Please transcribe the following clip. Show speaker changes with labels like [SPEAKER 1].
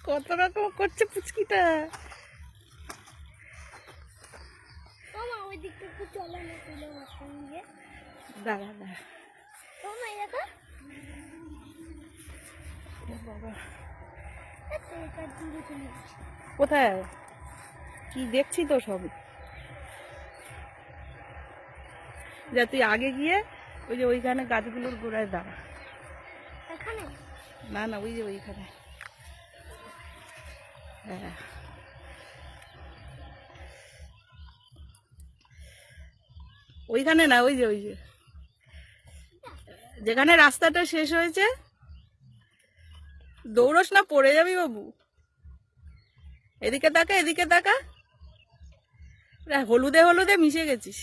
[SPEAKER 1] কত রকম করছে পুচকিটা। দাঁড়া দাঁড়া বাবা, কোথায় কি দেখছি তো সবই। যা তুই আগে গিয়ে ওই যে ওইখানে গাছগুলোর গোড়ায় দাঁড়া। না না, ওই যে ওইখানে। হ্যাঁ, ওইখানে না, ওই যে ওই যে যেখানে রাস্তাটা শেষ হয়েছে। দৌড়স না, পড়ে যাবি বাবু। এদিকে তাকা, এদিকে তাকা। হলুদে হলুদে মিশে গেছিস।